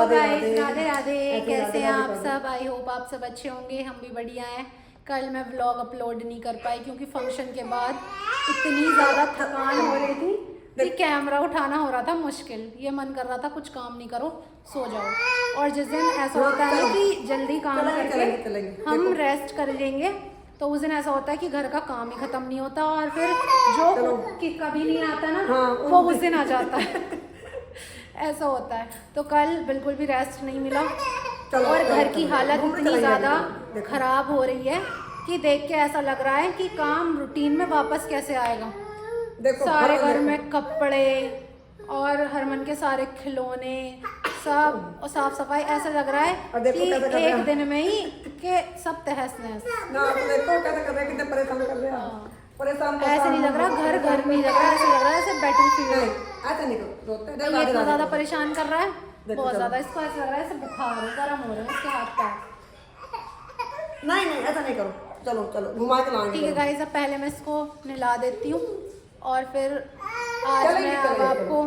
Radhe guys, Radhe Radhe Radhe. कैसे हैं आप राधे सब? आई होप आप सब अच्छे होंगे, हम भी बढ़िया हैं। कल मैं व्लॉग अपलोड नहीं कर पाई क्योंकि फंक्शन के बाद इतनी ज़्यादा थकान हो रही थी कि कैमरा उठाना हो रहा था मुश्किल। ये मन कर रहा था कुछ काम नहीं करो, सो जाओ। और जिस दिन ऐसा होता है ना कि जल्दी काम करके हम रेस्ट कर लेंगे, तो उस दिन ऐसा होता है कि घर का काम ही खत्म नहीं होता और फिर जो कि कभी नहीं आता ना, वो उस दिन आ जाता है। ऐसा होता है। तो कल बिल्कुल भी रेस्ट नहीं मिला और घर की हालत इतनी ज़्यादा खराब हो रही है कि देख के ऐसा लग रहा है कि काम रूटीन में वापस कैसे आएगा। सारे घर में कपड़े और हरमन के सारे खिलौने सब और साफ सफाई, ऐसा लग रहा है कि एक दिन में ही के सब तहस नहस। ऐसे नहीं लग रहा घर घर नहीं लग रहा, ऐसे लग रहा है ऐसे बैटलफील्ड। तो ये इतना ज्यादा परेशान कर रहा है, बहुत ज्यादा। इसको ऐसा लग रहा है ऐसे बुखार हो, गर्म हो रहे हैं इसके हाथ पैर। नहीं ऐसा नहीं करो, चलो चलो घुमा के लाएंगे। ठीक है गाइस, अब पहले मैं इसको नहला देती हूँ और फिर आज मैं अब आपको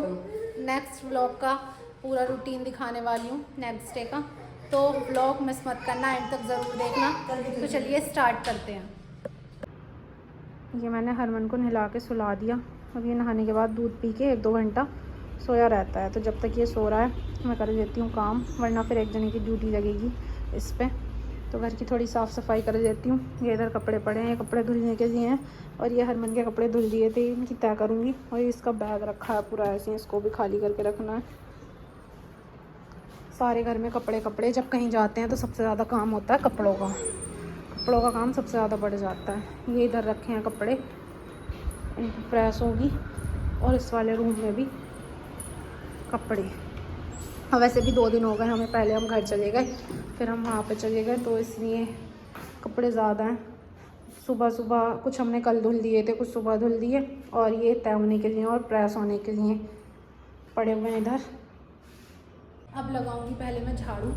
नेक्स्ट व्लॉग का पूरा रूटीन दिखाने वाली हूँ, नेक्स्ट डे का। तो व्लॉग मिस मत करना, एंड तक ज़रूर देखना। तो चलिए स्टार्ट करते हैं। ये मैंने हरमन को नहला के सुला दिया। अब ये नहाने के बाद दूध पी के 1-2 घंटा सोया रहता है। तो जब तक ये सो रहा है मैं कर लेती हूँ काम, वरना फिर एक जने की ड्यूटी लगेगी इस पर। तो घर की थोड़ी साफ़ सफाई कर देती हूँ। ये इधर कपड़े पड़े हैं, ये कपड़े धुलने के लिए हैं और ये हरमन के कपड़े धुल दिए थे, इनकी तय करूँगी। और ये इसका बैग रखा है पूरा ऐसे, इसको भी खाली करके रखना है। सारे घर में कपड़े कपड़े, जब कहीं जाते हैं तो सबसे ज़्यादा काम होता है कपड़ों का। कपड़ों का काम सबसे ज़्यादा बढ़ जाता है। ये इधर रखे हैं कपड़े, इनकी प्रेस होगी। और इस वाले रूम में भी कपड़े। और वैसे भी 2 दिन हो गए हमें, पहले हम घर चले गए फिर हम वहाँ पे चले गए, तो इसलिए कपड़े ज़्यादा हैं। सुबह सुबह कुछ हमने कल धुल दिए थे, कुछ सुबह धुल दिए, और ये तय होने के लिए और प्रेस होने के लिए पड़े हुए हैं इधर। अब लगाऊंगी पहले मैं झाड़ू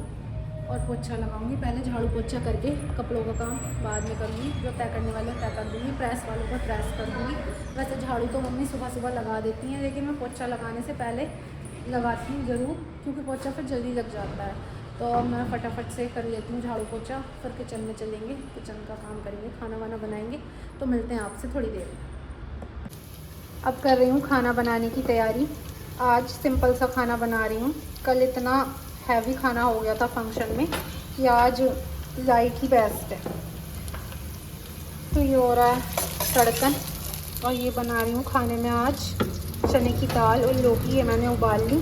और पोछा लगाऊंगी। पहले झाड़ू पोछा करके कपड़ों का काम बाद में करूँगी। जो तय करने वाले तय कर दूँगी, प्रेस वालों को प्रेस कर दूँगी। वैसे झाड़ू तो मम्मी सुबह सुबह लगा देती हैं, लेकिन मैं पोछा लगाने से पहले लगाती हूँ ज़रूर, क्योंकि पोछा फिर जल्दी लग जाता है। तो मैं फटाफट से कर लेती हूँ झाड़ू पोछा, फिर किचन में चलेंगे, किचन का काम करेंगे, खाना वाना बनाएंगे। तो मिलते हैं आपसे थोड़ी देर में। अब कर रही हूँ खाना बनाने की तैयारी। आज सिंपल सा खाना बना रही हूँ। कल इतना हैवी खाना हो गया था फंक्शन में कि आज लाइट ही बेस्ट है। तो ये हो रहा है तड़कन, और ये बना रही हूँ खाने में आज चने की दाल और लौकी। ये मैंने उबाल ली।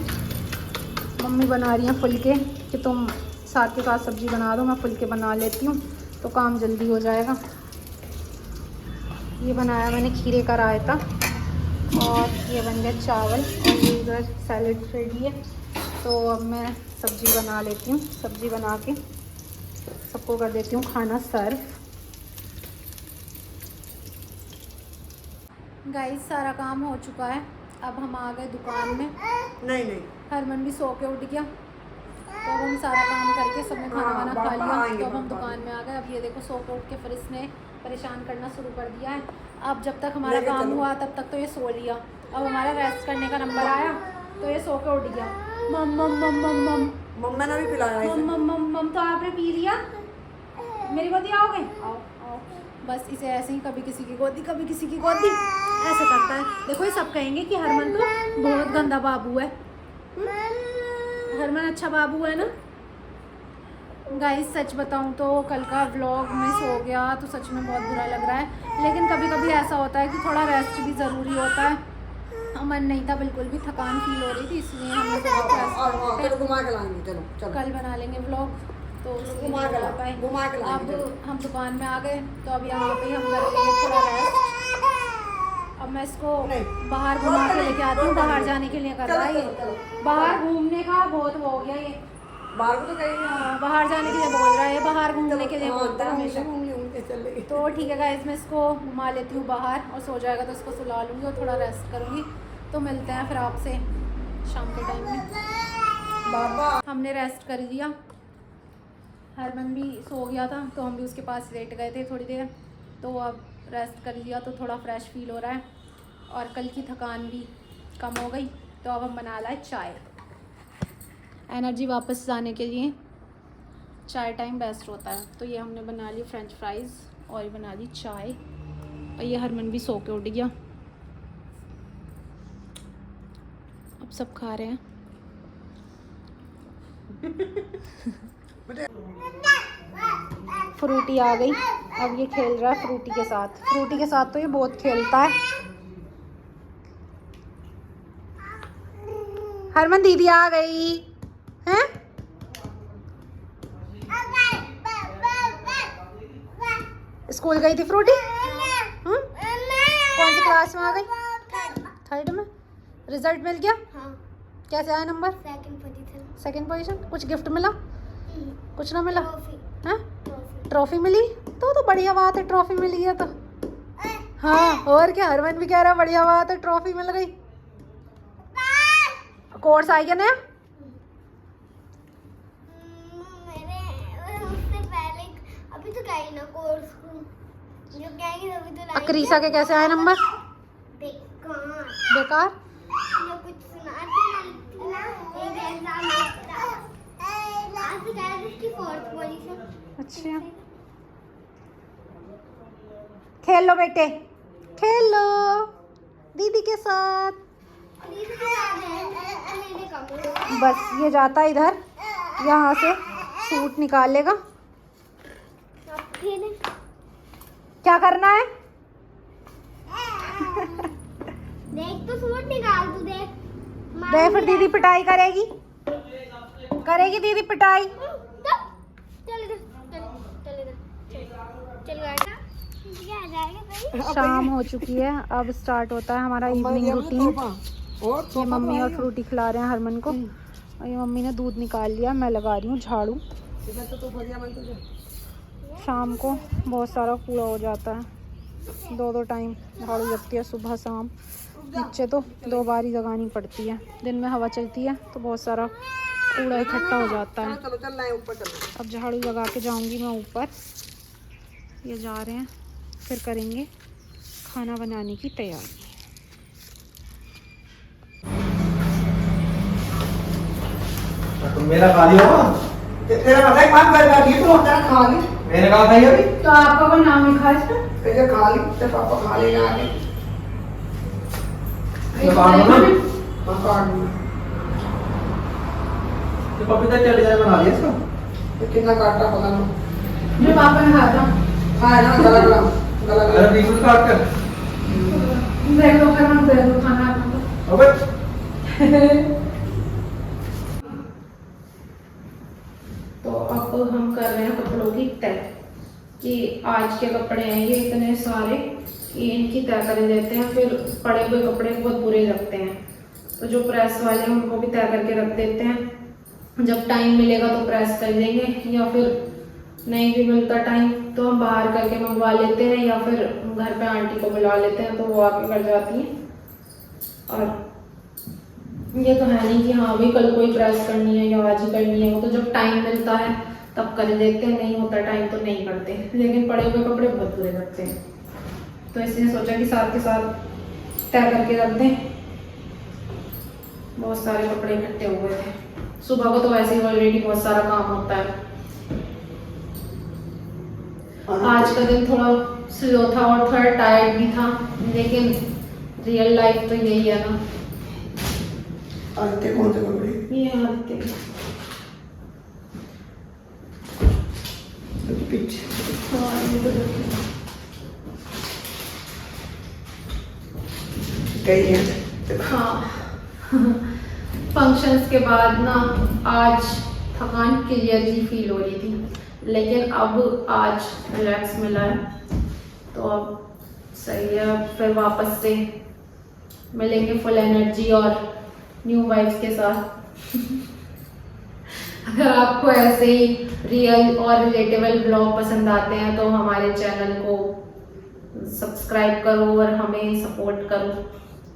मम्मी बना रही हैं फुलके कि तुम साथ के साथ सब्ज़ी बना दो, मैं फुलके बना लेती हूँ तो काम जल्दी हो जाएगा। ये बनाया मैंने खीरे का रायता, और ये बन गया चावल, और ये इधर सैलेड रेडी है। तो अब मैं सब्ज़ी बना लेती हूँ। सब्ज़ी बना के सबको कर देती हूँ खाना सर्व। गाइस, सारा काम हो चुका है। अब हम आ गए दुकान में। नहीं हरमन भी सो के उठ गया, तो अब हम सारा काम करके सबने खाना वाना खा लिया। तो अब हम दुकान में आ गए। अब ये देखो सो के उठ के फिर इसने परेशान करना शुरू कर दिया है। अब जब तक हमारा काम हुआ तब तक तो ये सो लिया। अब हमारा रेस्ट करने का नंबर आया तो ये सो के उठ गया। मम मम मम मम मम मम्मा ने भी पिलाया है। मम मम मम मम। तो आपने पी लिया, मेरी गोदी आओगे? आओ आओ। बस इसे ऐसे ही कभी किसी की गोदी कभी किसी की गोदी ऐसे करता है। देखो ये सब कहेंगे कि हरमन तो बहुत गंदा बाबू है। हरमन अच्छा बाबू है ना। गाइस, सच बताऊं तो कल का व्लॉग मिस हो गया तो सच में बहुत बुरा लग रहा है, लेकिन कभी कभी ऐसा होता है कि थोड़ा रेस्ट भी ज़रूरी होता है। मन नहीं था, बिल्कुल भी थकान फील हो रही थी, इसलिए हमने कल बना लेंगे व्लॉग। तो अब हम दुकान में आ गए, तो अब यहाँ पे हम कर लेंगे थोड़ा रेस्ट। अब मैं इसको बाहर घुमा के लेके आती हूँ। बाहर जाने के लिए कर रहा है ये, बाहर घूमने का बहुत हो गया ये। बाहर जाने के लिए बोल रहा है, बाहर घूमने के लिए बोलता है हमेशा। तो ठीक है गाइस, मैं इसको घुमा लेती हूँ बाहर, और सो जाएगा तो इसको सुला लूँगी और थोड़ा रेस्ट करूँगी। तो मिलते हैं फिर आपसे शाम के टाइम में। हमने रेस्ट कर लिया, हरमन भी सो गया था तो हम भी उसके पास लेट गए थे थोड़ी देर। तो अब रेस्ट कर लिया तो थोड़ा फ्रेश फील हो रहा है, और कल की थकान भी कम हो गई। तो अब हम बना लाए चाय। एनर्जी वापस लाने के लिए चाय टाइम बेस्ट होता है। तो ये हमने बना ली फ्रेंच फ्राइज़ और ये बना ली चाय, और ये हरमन भी सो के उठ गया। अब सब खा रहे हैं। फ्रूटी आ गई, अब ये खेल रहा है फ्रूटी के साथ। फ्रूटी के साथ तो ये बहुत खेलता है। हरमन दीदी आ गई हैं? स्कूल गई थी फ्रूटी? कौन सी क्लास में आ गई? थर्ड में। रिजल्ट मिल गया? हाँ। कैसे आया नंबर? Second position. कुछ गिफ्ट मिला? कुछ ना मिला? हैं? ट्रॉफी मिली? तो बढ़िया बात है, ट्रॉफी मिल गया तो। हाँ, और क्या, हरमन भी कह रहा बढ़िया बात है, ट्रॉफी मिल गई। कोर्स आ गया नया? अभी तो गई ना कोर्स को, जो कहेंगे अभी तो अक्रीसा के कैसे आए नंबर? बेकार। जो कुछ सुनाते ना एक एग्जाम आज तो कह रही थी 4th पोजीशन। अच्छा, खेल लो बेटे, खेल लो दीदी के साथ। बस ये जाता है इधर, यहाँ से सूट निकालेगा। क्या करना है? देख तो सूट निकाल, तू देख। दे फिर दीदी पिटाई करेगी, करेगी दीदी पिटाई। चल इधर, चल इधर, चल गाड़ी। क्या आ जाएगा भाई? शाम हो चुकी है, अब स्टार्ट होता है हमारा इवनिंग रूटीन। ये मम्मी और फ्रूटी खिला रहे हैं हरमन को, और ये मम्मी ने दूध निकाल लिया। मैं लगा रही हूँ झाड़ू। शाम को बहुत सारा कूड़ा हो जाता है, 2 टाइम झाड़ू लगती है, सुबह शाम। नीचे तो 2 बार ही लगानी पड़ती है। दिन में हवा चलती है तो बहुत सारा कूड़ा इकट्ठा हो जाता है। अब झाड़ू लगा के जाऊंगी मैं ऊपर। ये जा रहे हैं, फिर करेंगे खाना बनाने की तैयारी। तो मेरा खा लिया होगा? तेरा पता है काम कर रहा है, तो तेरा खा ली। मैंने कहा खाई अभी? तो आपका कोई नाम लिखा है इसमें? तेरे खा ली, तेरे पापा खा लेगा आगे। तो काट दो ना। हाँ काट दूँ। तो पपीता क्या डिजाइन बना दिया इसका? ये कितना काटा पता नहीं। जो पापा ने खाया था। हाँ ना, गला गला गला अरे गला। बीच में काट कर। देख लो फिर हम दे दो खाना आपको। अबे तो अब हम कर रहे हैं कपड़ों की तय, कि आज के कपड़े हैं ये इतने सारे कि इनकी तय कर देते हैं। फिर पड़े हुए कपड़े बहुत बुरे लगते हैं, तो जो प्रेस वाले हैं उनको भी तय करके रख देते हैं। जब टाइम मिलेगा तो प्रेस कर देंगे, या फिर नहीं भी मिलता टाइम तो हम बाहर करके मंगवा लेते हैं, या फिर घर पे आंटी को बुला लेते हैं तो वो आके कर जाती हैं। और ये तो है नहीं कि हाँ भाई कल कोई प्रेस करनी है या आज ही करनी है, वो तो जब टाइम मिलता है तब कर देते हैं, नहीं होता टाइम तो नहीं करते। लेकिन पड़े हुए कपड़े बहुत बुरे लगते हैं, तो इसलिए सोचा कि साथ के साथ तय करके रख दें। बहुत सारे कपड़े इकट्ठे हुए थे। सुबह को तो वैसे ही ऑलरेडी बहुत सारा काम होता है। आज का दिन थोड़ा स्लो था और थोड़ा टायर्ड भी था, लेकिन रियल लाइफ तो यही है ना। आते कौन से कपड़े? ये आते पीछे। गई है। हाँ फंक्शंस के बाद ना आज थकान क्लियरली फील हो रही थी, लेकिन अब आज रिलैक्स मिला है, तो अब सही है। अब फिर वापस से मिलेंगे फुल एनर्जी और न्यू वाइब्स के साथ। अगर आपको ऐसे ही रियल और रिलेटेबल ब्लॉग पसंद आते हैं तो हमारे चैनल को सब्सक्राइब करो और हमें सपोर्ट करो,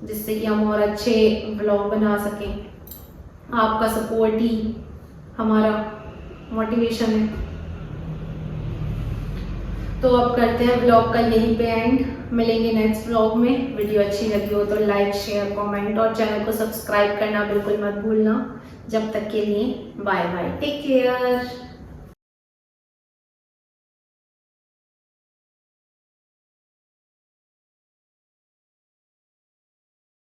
जिससे कि हम और अच्छे ब्लॉग बना सकें। आपका सपोर्ट ही हमारा मोटिवेशन है। तो अब करते हैं व्लॉग का यहीं पे एंड। मिलेंगे नेक्स्ट व्लॉग में। वीडियो अच्छी लगी हो तो लाइक शेयर कमेंट और चैनल को सब्सक्राइब करना बिल्कुल मत भूलना। जब तक के लिए बाय बाय, टेक केयर।